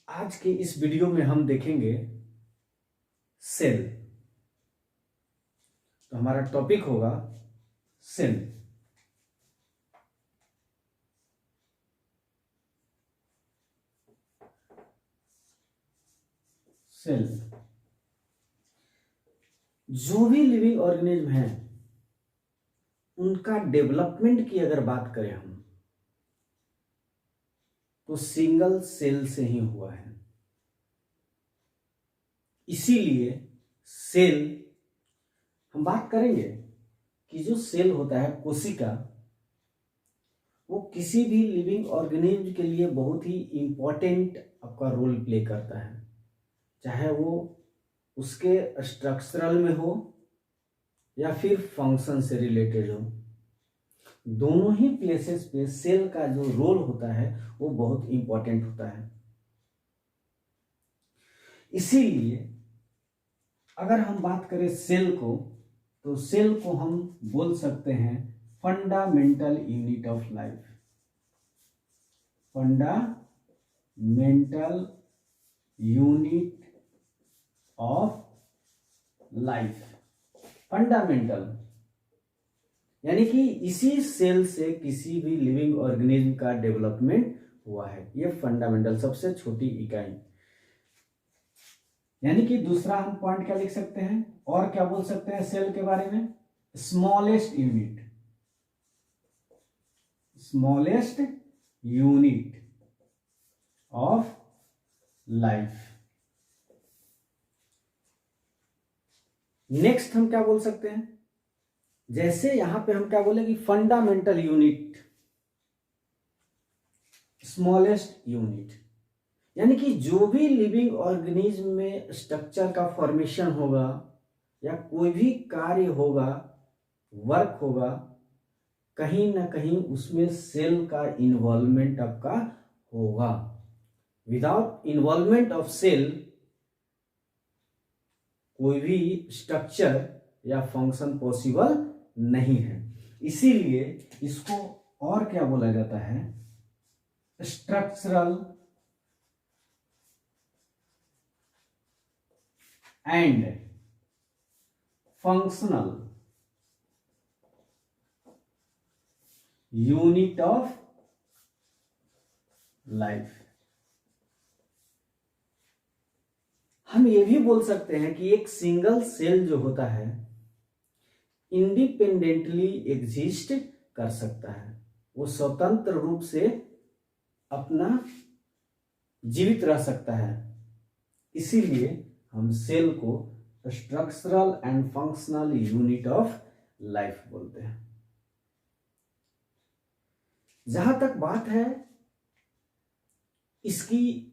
आज के इस वीडियो में हम देखेंगे सेल। तो हमारा टॉपिक होगा सेल। सेल जो भी लिविंग ऑर्गेनिज्म है उनका डेवलपमेंट की अगर बात करें हम तो सिंगल सेल से ही हुआ है। इसीलिए सेल हम बात करेंगे कि जो सेल होता है कोशिका, वो किसी भी लिविंग ऑर्गेनिज्म के लिए बहुत ही इंपॉर्टेंट आपका रोल प्ले करता है, चाहे वो उसके स्ट्रक्चरल में हो या फिर फंक्शन से रिलेटेड हो। दोनों ही प्लेसेस पे सेल का जो रोल होता है वो बहुत इंपॉर्टेंट होता है। इसीलिए अगर हम बात करें सेल को, तो सेल को हम बोल सकते हैं fundamental unit of life. Fundamental unit of life. Fundamental यानी कि इसी सेल से किसी भी लिविंग ऑर्गेनिज्म का डेवलपमेंट हुआ है। ये फंडामेंटल सबसे छोटी इकाई, यानी कि दूसरा हम पॉइंट क्या लिख सकते हैं और क्या बोल सकते हैं सेल के बारे में? Smallest unit. Smallest unit of life. Next हम क्या बोल सकते हैं? जैसे यहां पे हम क्या बोलेंगे, फंडामेंटल यूनिट, स्मॉलेस्ट यूनिट, यानी कि जो भी लिविंग ऑर्गेनिज्म में स्ट्रक्चर का फॉर्मेशन होगा या कोई भी कार्य होगा, वर्क होगा, कहीं ना कहीं उसमें सेल का इन्वॉल्वमेंट आपका होगा। विदाउट इन्वॉल्वमेंट ऑफ सेल कोई भी स्ट्रक्चर या फंक्शन पॉसिबल नहीं है। इसीलिए इसको और क्या बोला जाता है? Structural and functional unit of life. हम ये भी बोल सकते हैं कि एक सिंगल सेल जो होता है इंडिपेंडेंटली एग्जिस्ट कर सकता है, वो स्वतंत्र रूप से अपना जीवित रह सकता है। इसीलिए हम सेल को structural and functional unit of life बोलते हैं। जहां तक बात है इसकी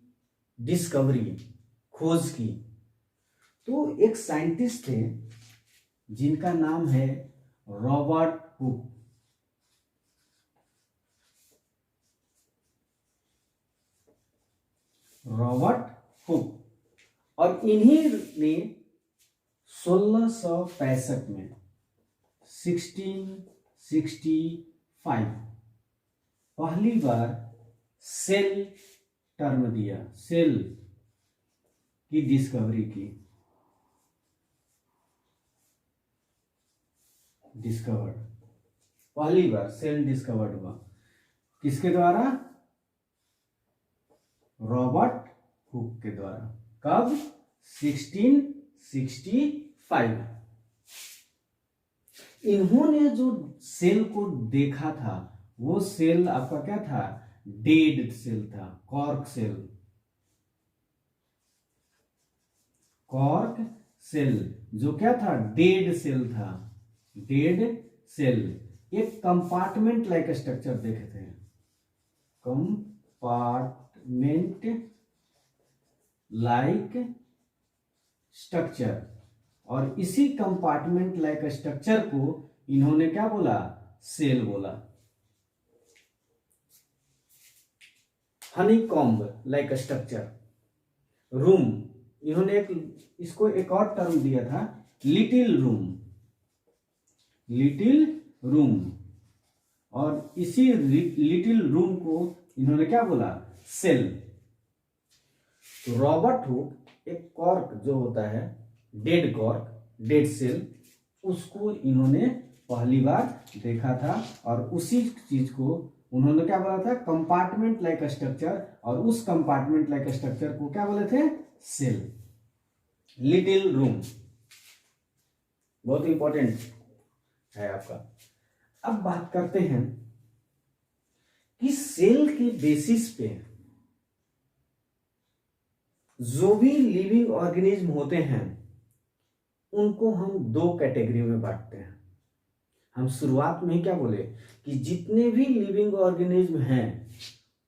डिस्कवरी, खोज की, तो एक साइंटिस्ट थे जिनका नाम है रॉबर्ट हुक। रॉबर्ट हुक, और इन्हीं ने 1665 में 1665 पहली बार सेल टर्म दिया, सेल की डिस्कवरी की। डिस्कवर्ड, पहली बार सेल डिस्कवर्ड हुआ किसके द्वारा? रॉबर्ट हुक के द्वारा। कब? 1665। इन्होंने जो सेल को देखा था वो सेल आपका क्या था? डेड सेल था, कॉर्क सेल। कॉर्क सेल जो क्या था? डेड सेल था। डेड सेल एक कंपार्टमेंट लाइक स्ट्रक्चर देखे थे, कंपार्टमेंट लाइक स्ट्रक्चर, और इसी कंपार्टमेंट लाइक स्ट्रक्चर को इन्होंने क्या बोला? सेल बोला। हनीकॉम्ब लाइक स्ट्रक्चर, रूम, इन्होंने इसको एक और टर्म दिया था, लिटिल रूम। लिटिल रूम, और इसी लिटिल रूम को इन्होंने क्या बोला? सेल। रॉबर्ट हुक एक कॉर्क जो होता है, डेड कॉर्क, डेड सेल, उसको इन्होंने पहली बार देखा था और उसी चीज को उन्होंने क्या बोला था, कंपार्टमेंट लाइक स्ट्रक्चर, और उस कंपार्टमेंट लाइक स्ट्रक्चर को क्या बोले थे, सेल, लिटिल रूम। बहुत इंपॉर्टेंट है आपका। अब बात करते हैं कि सेल के बेसिस पे जो भी लिविंग ऑर्गेनिज्म होते हैं उनको हम दो कैटेगरी में बांटते हैं। हम शुरुआत में ही क्या बोले कि जितने भी लिविंग ऑर्गेनिज्म हैं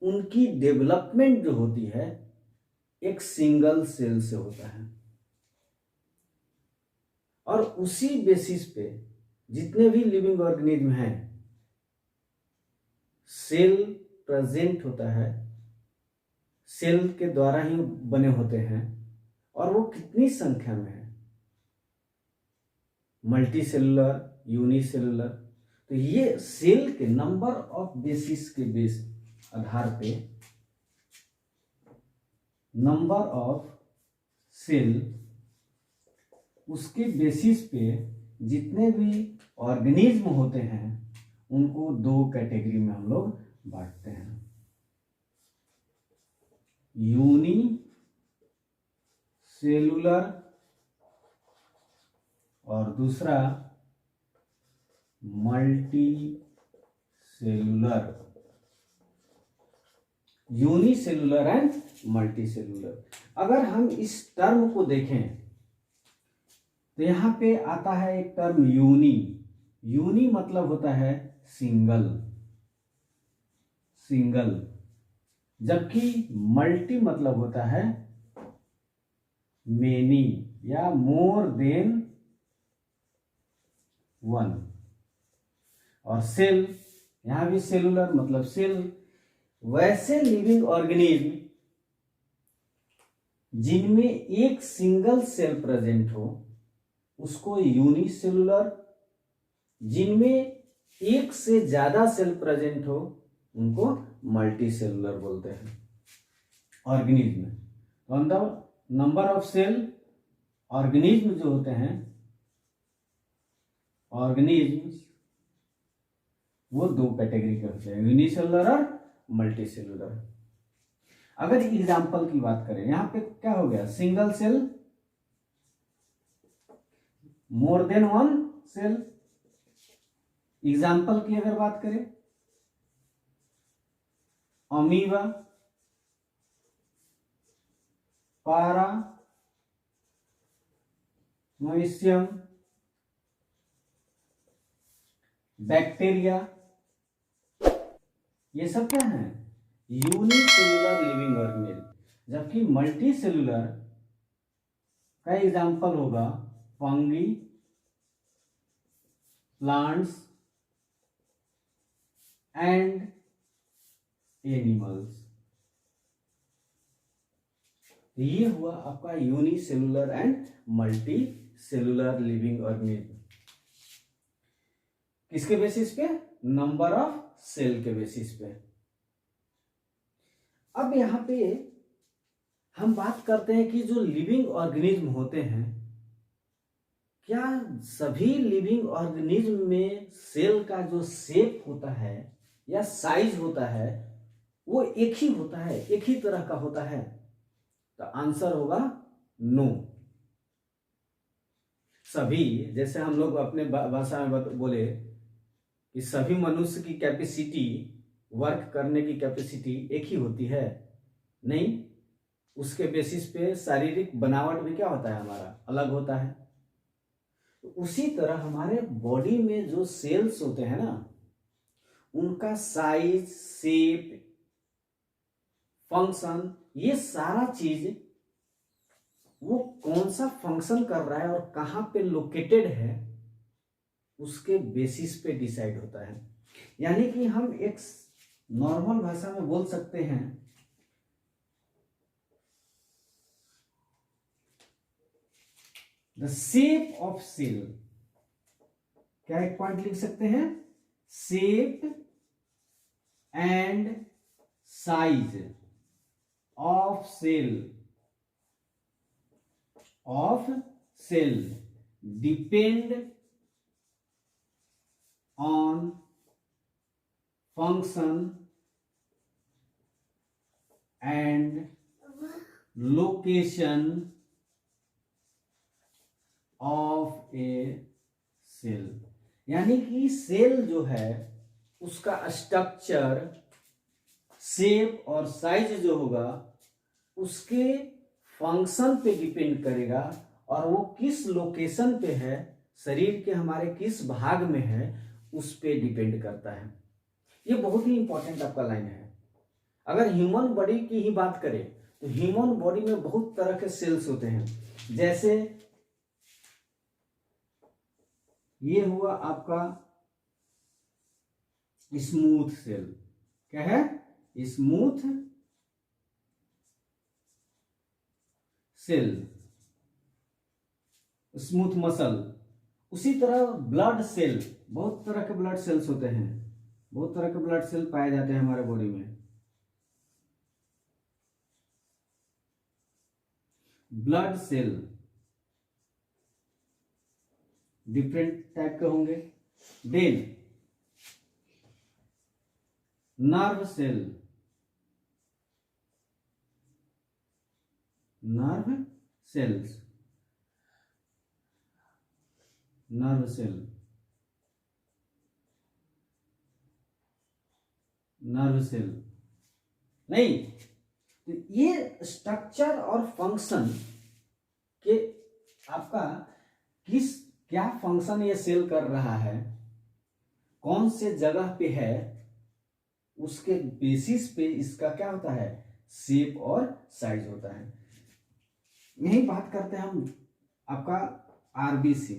उनकी डेवलपमेंट जो होती है एक सिंगल सेल से होता है, और उसी बेसिस पे जितने भी लिविंग ऑर्गेनिज्म हैं सेल प्रेजेंट होता है, सेल के द्वारा ही बने होते हैं, और वो कितनी संख्या में है, मल्टी सेलुलर, यूनिसेलुलर। तो ये सेल के नंबर ऑफ बेसिस के बेस आधार पे, नंबर ऑफ सेल, उसके बेसिस पे जितने भी ऑर्गेनिज्म होते हैं उनको दो कैटेगरी में हम लोग बांटते हैं, यूनी सेलुलर और दूसरा multi cellular, unicellular and multi cellular. अगर हम इस टर्म को देखें तो यहां पे आता है एक टर्म यूनी। यूनी मतलब होता है सिंगल, सिंगल, जबकि मल्टी मतलब होता है मेनी या मोर देन वन। और सेल, यहां भी सेलुलर मतलब सेल। वैसे लिविंग ऑर्गेनिज्म जिनमें एक सिंगल सेल प्रेजेंट हो उसको यूनिसेलुलर, जिनमें एक से ज्यादा सेल प्रेजेंट हो उनको मल्टी सेलुलर बोलते हैं organism. On the number of cell, organism जो होते हैं, ऑर्गेनिज्म वो दो कैटेगरी के होते हैं, यूनिसेलुलर और मल्टी सेलुलर। अगर एग्जाम्पल की बात करें, यहां पे क्या हो गया, single cell, more than one cell. Example की अगर बात करें, अमीबा, पारा, मोइसियम, बैक्टीरिया, ये सब क्या है, यूनिसेलुलर लिविंग ऑर्गेनिज्म। जबकि मल्टी सेलुलर का एग्जाम्पल होगा फंगी, प्लांट्स एंड एनिमल्स। ये हुआ आपका unicellular and multi cellular living organism. किसके बेसिस पे, नंबर ऑफ सेल के बेसिस पे। अब यहां पे हम बात करते हैं कि जो लिविंग ऑर्गेनिज्म होते हैं, क्या सभी लिविंग ऑर्गेनिज्म में सेल का जो शेप होता है या साइज होता है वो एक ही होता है, एक ही तरह का होता है? तो आंसर होगा नो। सभी, जैसे हम लोग अपने भाषा में बोले कि सभी मनुष्य की कैपेसिटी, वर्क करने की कैपेसिटी एक ही होती है, नहीं, उसके बेसिस पे शारीरिक बनावट भी क्या होता है, हमारा अलग होता है। उसी तरह हमारे बॉडी में जो सेल्स होते हैं ना, उनका साइज, शेप, फंक्शन, ये सारा चीज वो कौन सा फंक्शन कर रहा है और कहां पे लोकेटेड है उसके बेसिस पे डिसाइड होता है। यानी कि हम एक नॉर्मल भाषा में बोल सकते हैं, द शेप ऑफ सेल, क्या एक पॉइंट लिख सकते हैं, shape and size of cell of cell depend on function and location of a cell. यानी कि सेल जो है उसका स्ट्रक्चर, शेप और साइज जो होगा उसके फंक्शन पे डिपेंड करेगा और वो किस लोकेशन पे है, शरीर के हमारे किस भाग में है, उस पे डिपेंड करता है। ये बहुत ही इंपॉर्टेंट आपका लाइन है। अगर ह्यूमन बॉडी की ही बात करें तो ह्यूमन बॉडी में बहुत तरह के सेल्स होते हैं। जैसे ये हुआ आपका स्मूथ सेल, क्या है? Smooth cell, smooth muscle. उसी तरह ब्लड सेल, बहुत तरह के ब्लड सेल्स होते हैं, बहुत तरह के ब्लड सेल पाए जाते हैं हमारे बॉडी में। ब्लड सेल डिफरेंट टाइप के होंगे। Then nerve cell, nerve cells, nerve cell, nerve cell नहीं। तो ये स्ट्रक्चर और फंक्शन के आपका किस क्या फंक्शन ये सेल कर रहा है, कौन से जगह पे है, उसके बेसिस पे इसका क्या होता है, शेप और साइज होता है। यही बात करते हैं हम आपका आरबीसी।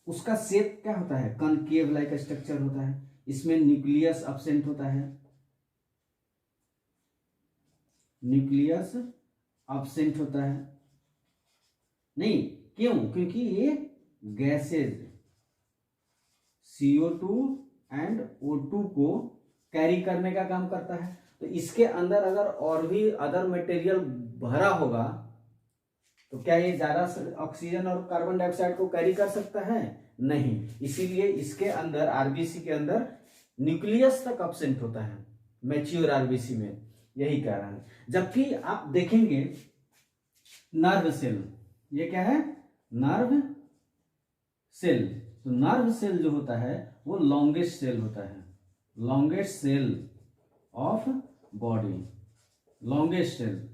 उसका शेप क्या होता है, कनकेव लाइक स्ट्रक्चर होता है। इसमें न्यूक्लियस एब्सेंट होता है, न्यूक्लियस एब्सेंट होता है। नहीं, क्यों? क्योंकि ये गैसेज CO2 एंड O2 को कैरी करने का काम करता है। तो इसके अंदर अगर और भी अदर मटेरियल भरा होगा तो क्या ये ज्यादा ऑक्सीजन और कार्बन डाइऑक्साइड को कैरी कर सकता है? नहीं। इसीलिए इसके अंदर, आरबीसी के अंदर न्यूक्लियस तक एब्सेंट होता है मैच्योर आरबीसी में, यही कारण है। जबकि आप देखेंगे नर्व सेल, ये क्या है? Nerve cell. तो नर्व सेल जो होता है वो लॉन्गेस्ट सेल होता है, longest cell of body, longest cell.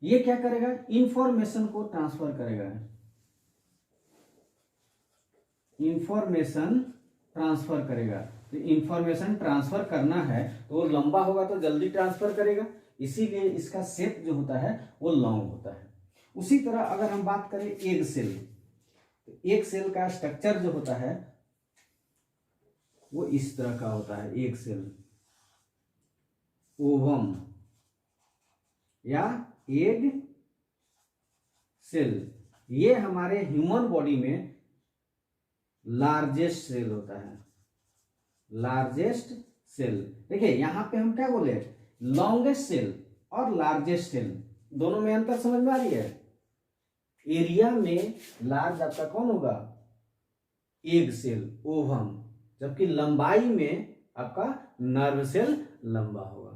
ये क्या करेगा? इंफॉर्मेशन को ट्रांसफर करेगा, इंफॉर्मेशन ट्रांसफर करेगा। तो इंफॉर्मेशन ट्रांसफर करना है तो वो लंबा होगा तो जल्दी ट्रांसफर करेगा, इसीलिए इसका शेप जो होता है वो लॉन्ग होता है। उसी तरह अगर हम बात करें एग सेल, तो एग सेल का स्ट्रक्चर जो होता है वो इस तरह का होता है। एग सेल, ओवम या एग सेल, ये हमारे ह्यूमन बॉडी में लार्जेस्ट सेल होता है, लार्जेस्ट सेल। देखिए यहां पे हम क्या बोले, लॉन्गेस्ट सेल और लार्जेस्ट सेल, दोनों में अंतर समझ में आ रही है? एरिया में लार्ज आपका कौन होगा? Egg cell, ovum. जबकि लंबाई में आपका नर्व सेल लंबा होगा,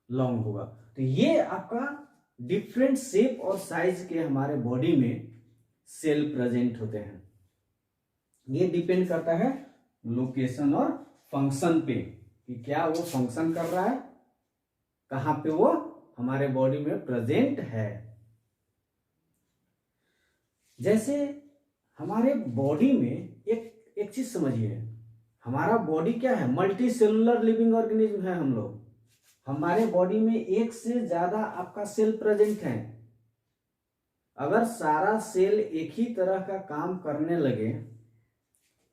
लॉन्ग होगा। तो ये आपका डिफरेंट शेप और साइज के हमारे बॉडी में सेल प्रेजेंट होते हैं। ये डिपेंड करता है लोकेशन और फंक्शन पे कि क्या वो फंक्शन कर रहा है, कहां पे वो हमारे बॉडी में प्रेजेंट है। जैसे हमारे बॉडी में एक चीज समझिए, हमारा बॉडी क्या है? मल्टी सेलुलर लिविंग ऑर्गेनिज्म है हम लोग। हमारे बॉडी में एक से ज्यादा आपका सेल प्रेजेंट है। अगर सारा सेल एक ही तरह का काम करने लगे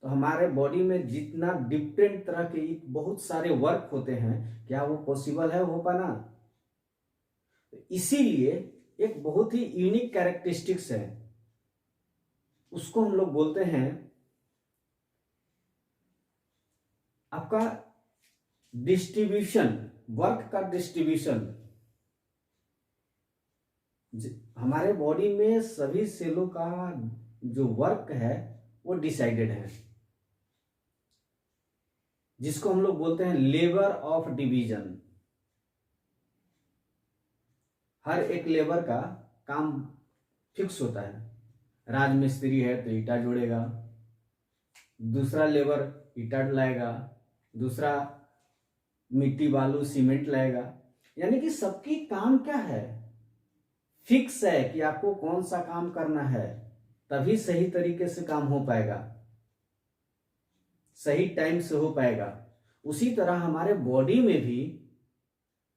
तो हमारे बॉडी में जितना डिफरेंट तरह के बहुत सारे वर्क होते हैं, क्या वो पॉसिबल है हो पाना? इसीलिए एक बहुत ही यूनिक कैरेक्टरिस्टिक्स है, उसको हम लोग बोलते हैं आपका डिस्ट्रीब्यूशन, वर्क का डिस्ट्रीब्यूशन। हमारे बॉडी में सभी सेलों का जो वर्क है वो डिसाइडेड है, जिसको हम लोग बोलते हैं लेबर ऑफ डिवीजन। हर एक लेबर का काम फिक्स होता है। राजमिस्त्री है तो ईटा जोड़ेगा, दूसरा लेबर ईटा लाएगा, दूसरा मिट्टी बालू सीमेंट लाएगा। यानी कि सबकी काम क्या है, फिक्स है कि आपको कौन सा काम करना है, तभी सही तरीके से काम हो पाएगा, सही टाइम से हो पाएगा। उसी तरह हमारे बॉडी में भी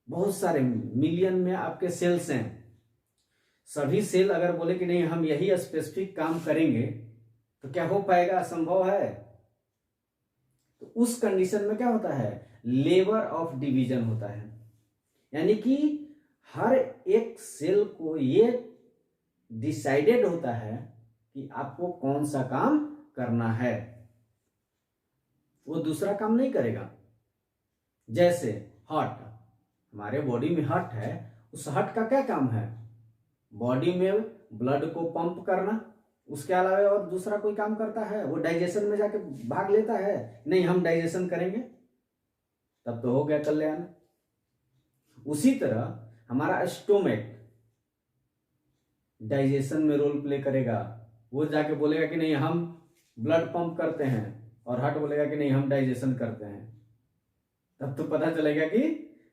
बहुत सारे मिलियन में आपके सेल्स हैं। सभी सेल अगर बोले कि नहीं हम यही स्पेसिफिक काम करेंगे तो क्या हो पाएगा, असंभव है। तो उस कंडीशन में क्या होता है, लेबर ऑफ डिवीजन होता है। यानी कि हर एक सेल को ये डिसाइडेड होता है कि आपको कौन सा काम करना है, वो दूसरा काम नहीं करेगा। जैसे हार्ट, हमारे बॉडी में हार्ट है, उस हार्ट का क्या काम है, बॉडी में ब्लड को पंप करना। उसके अलावा और दूसरा कोई काम करता है? वो डाइजेशन में जाके भाग लेता है? नहीं, हम डाइजेशन करेंगे तब तो हो गया कल्याण। उसी तरह हमारा स्टोमक डाइजेशन में रोल प्ले करेगा। वो जाके बोलेगा कि नहीं हम ब्लड पंप करते हैं, और हार्ट बोलेगा कि नहीं हम डाइजेशन करते हैं। तब तो पता चलेगा कि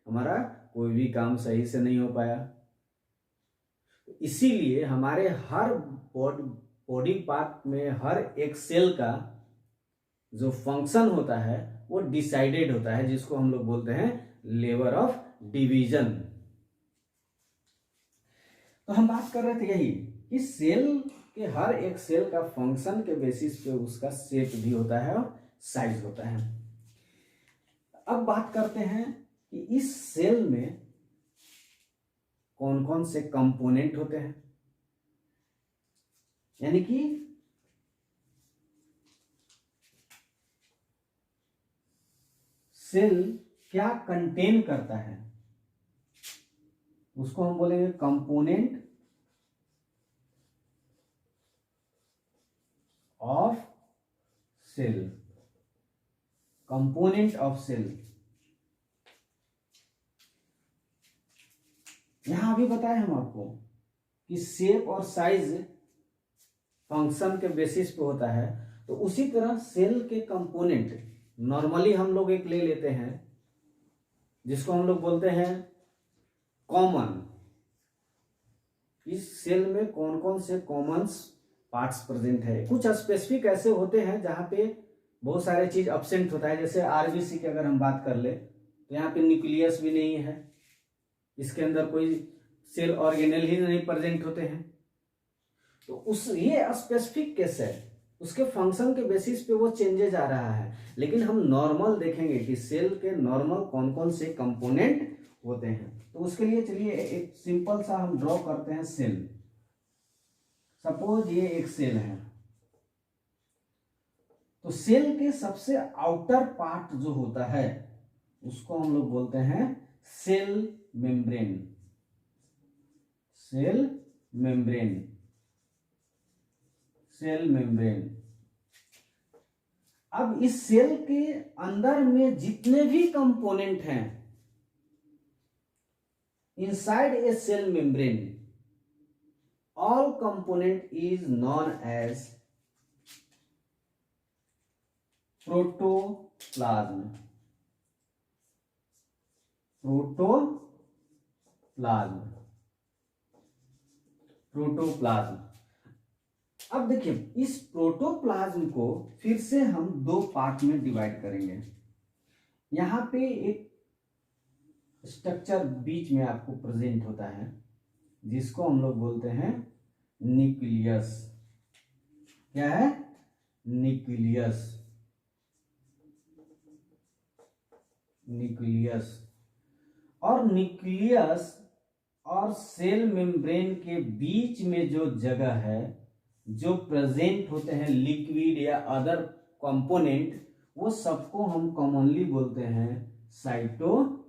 हमारा कोई भी काम सही से नहीं हो पाया। इसीलिए हमारे हर बॉडी पार्ट में हर एक सेल का जो फंक्शन होता है वो डिसाइडेड होता है, जिसको हम लोग बोलते हैं लेबर ऑफ डिवीजन। तो हम बात कर रहे थे यही कि सेल के हर एक सेल का फंक्शन के बेसिस पे उसका शेप भी होता है और साइज होता है। अब बात करते हैं कि इस सेल में कौन कौन से कंपोनेंट होते हैं। यानी कि सेल क्या कंटेन करता है, उसको हम बोलेंगे component of cell. Component of cell, यहां अभी बताए हम आपको कि शेप और साइज फंक्शन के बेसिस पे होता है। तो उसी तरह सेल के कंपोनेंट नॉर्मली हम लोग एक ले लेते हैं जिसको हम लोग बोलते हैं कॉमन। इस सेल में कौन कौन से कॉमन पार्ट्स प्रेजेंट है। कुछ स्पेसिफिक ऐसे होते हैं जहां पे बहुत सारे चीज एब्सेंट होता है। जैसे आरबीसी की अगर हम बात कर ले तो यहाँ पे न्यूक्लियस भी नहीं है, इसके अंदर कोई सेल ऑर्गेनेल ही नहीं प्रेजेंट होते हैं। तो उस ये स्पेसिफिक केस है, उसके फंक्शन के बेसिस पे वो चेंजेज आ रहा है। लेकिन हम नॉर्मल देखेंगे कि सेल के नॉर्मल कौन कौन से कंपोनेंट होते हैं। तो उसके लिए चलिए एक सिंपल सा हम ड्रॉ करते हैं सेल। सपोज ये एक सेल है, तो सेल के सबसे आउटर पार्ट जो होता है उसको हम लोग बोलते हैं cell membrane. Cell membrane, cell membrane. अब इस सेल के अंदर में जितने भी कंपोनेंट हैं, inside a cell membrane all component is known as protoplasm। Protoplasm. अब देखिए इस प्रोटोप्लाज्म को फिर से हम दो पार्ट में डिवाइड करेंगे। यहां पे एक स्ट्रक्चर बीच में आपको प्रेजेंट होता है जिसको हम लोग बोलते हैं न्यूक्लियस। क्या है? न्यूक्लियस। न्यूक्लियस। और न्यूक्लियस और सेल मेम्ब्रेन के बीच में जो जगह है, जो प्रेजेंट होते हैं लिक्विड या अदर कंपोनेंट, वो सबको हम कॉमनली बोलते हैं साइटोप्लाज्म।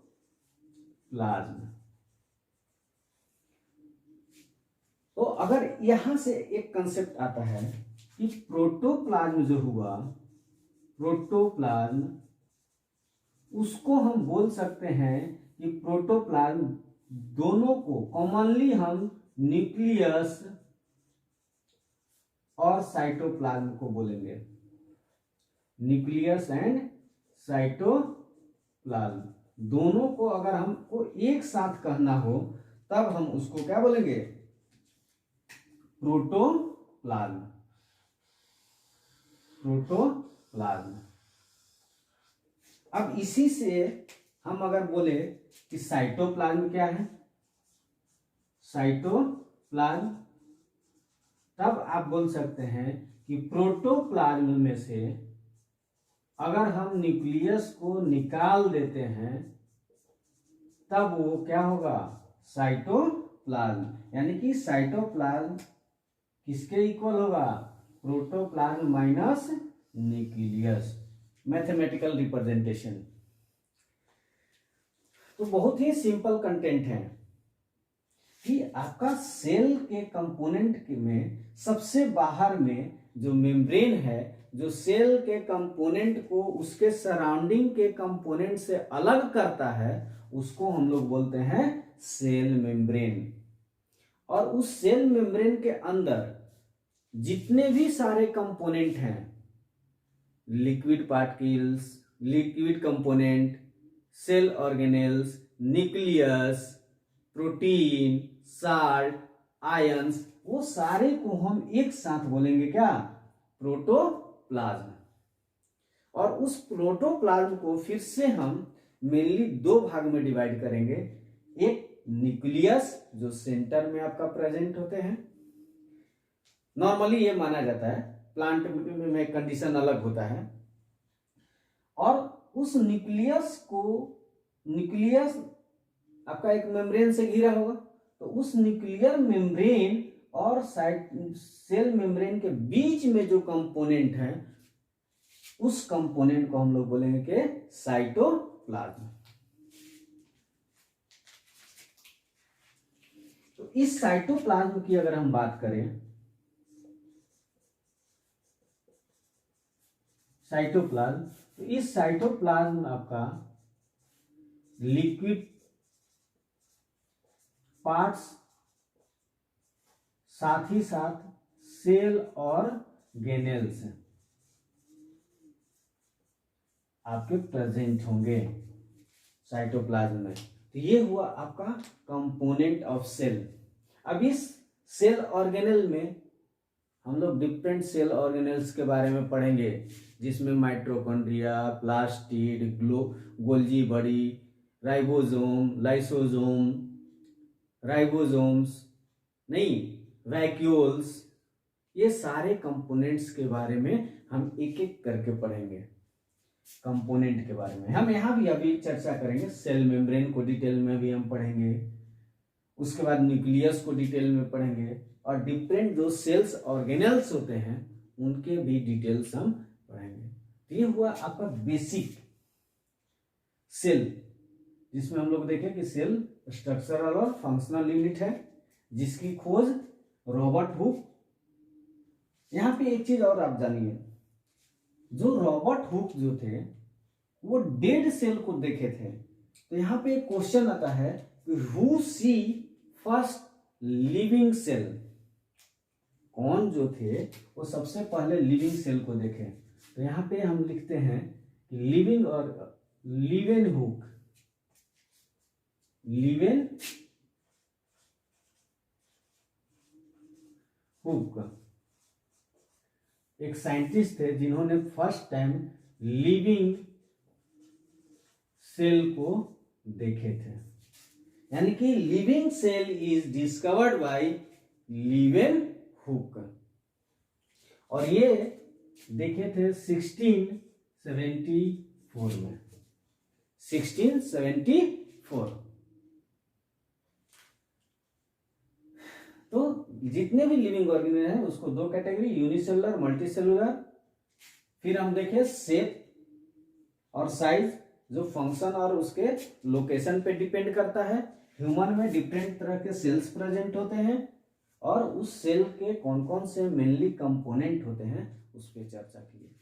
तो अगर यहां से एक कंसेप्ट आता है कि प्रोटोप्लाज्म जो हुआ, प्रोटोप्लाज्म, उसको हम बोल सकते हैं कि प्रोटोप्लाज्म दोनों को कॉमनली हम न्यूक्लियस और साइटोप्लाज्म को बोलेंगे, न्यूक्लियस एंड साइटोप्लाज्म दोनों को अगर हमको एक साथ कहना हो तब हम उसको क्या बोलेंगे, प्रोटोप्लाज्म, प्रोटोप्लाज्म। अब इसी से हम अगर बोले कि साइटोप्लाज्म क्या है, साइटोप्लाज्म, तब आप बोल सकते हैं कि प्रोटोप्लाज्म में से अगर हम न्यूक्लियस को निकाल देते हैं तब वो क्या होगा, साइटोप्लाज्म। यानी कि साइटोप्लाज्म किसके इक्वल होगा, protoplasm minus nucleus, mathematical representation. तो बहुत ही सिंपल कंटेंट है कि आपका सेल के कंपोनेंट में सबसे बाहर में जो मेम्ब्रेन है, जो सेल के कंपोनेंट को उसके सराउंडिंग के कंपोनेंट से अलग करता है, उसको हम लोग बोलते हैं सेल मेम्ब्रेन। और उस सेल मेम्ब्रेन के अंदर जितने भी सारे कंपोनेंट हैं, liquid particles, liquid component, cell organelles, nucleus, protein, salt, ions, वो सारे को हम एक साथ बोलेंगे क्या, प्रोटोप्लाज्म। और उस प्रोटोप्लाज्म को फिर से हम मेनली दो भाग में डिवाइड करेंगे, एक न्यूक्लियस जो सेंटर में आपका प्रेजेंट होते हैं, नॉर्मली ये माना जाता है, प्लांट में कंडीशन अलग होता है, और उस न्यूक्लियस को, न्यूक्लियस आपका एक मेम्ब्रेन से घिरा होगा, तो उस न्यूक्लियर मेम्ब्रेन और सेल मेम्ब्रेन के बीच में जो कंपोनेंट है, उस कंपोनेंट को हम लोग बोलेंगे कि साइटोप्लाज्म। तो इस साइटोप्लाज्म की अगर हम बात करें, साइटोप्लाज्म, तो इस साइटोप्लाज्म आपका लिक्विड पार्ट्स साथ ही साथ सेल और गेनेल्स आपके प्रेजेंट होंगे साइटोप्लाज्म में। तो ये हुआ आपका कंपोनेंट ऑफ सेल। अब इस सेल ऑर्गेनेल में हम लोग डिफरेंट सेल ऑर्गेनेल्स के बारे में पढ़ेंगे, जिसमें mitochondria, plastid, Golgi body, ribosome, lysosome, ribosomes नहीं, वैक्यूल्स, ये सारे कंपोनेंट्स के बारे में हम एक एक करके पढ़ेंगे। कंपोनेंट के बारे में हम यहाँ भी अभी चर्चा करेंगे, सेल मेम्ब्रेन को डिटेल में भी हम पढ़ेंगे, उसके बाद न्यूक्लियस को डिटेल में पढ़ेंगे, और डिफरेंट जो सेल्स ऑर्गेनेल्स होते हैं उनके भी डिटेल्स हम पढ़ेंगे। तो ये हुआ आपका बेसिक सेल, जिसमें हम लोग देखें कि सेल स्ट्रक्चरल और फंक्शनल यूनिट है, जिसकी खोज रॉबर्ट हुक। यहां पे एक चीज और आप जानिए, जो रॉबर्ट हुक जो थे वो डेड सेल को देखे थे। तो यहां पे एक क्वेश्चन आता है कि who see first living cell, कौन जो थे वो सबसे पहले लिविंग सेल को देखे। तो यहां पे हम लिखते हैं कि लिविंग और लीवेन हुक, लीवेन हुक एक साइंटिस्ट थे जिन्होंने फर्स्ट टाइम लिविंग सेल को देखे थे। यानी कि living cell is discovered by Leeuwenhoek, और ये देखे थे 1674 में, 1674। तो जितने भी लिविंग ऑर्गेनिज्म हैं उसको दो कैटेगरी, यूनिसेलुलर, मल्टीसेलुलर। फिर हम देखें शेप और साइज, जो फंक्शन और उसके लोकेशन पे डिपेंड करता है। ह्यूमन में डिफरेंट तरह के सेल्स प्रेजेंट होते हैं, और उस सेल के कौन कौन से मेनली कंपोनेंट होते हैं उस पर चर्चा किए।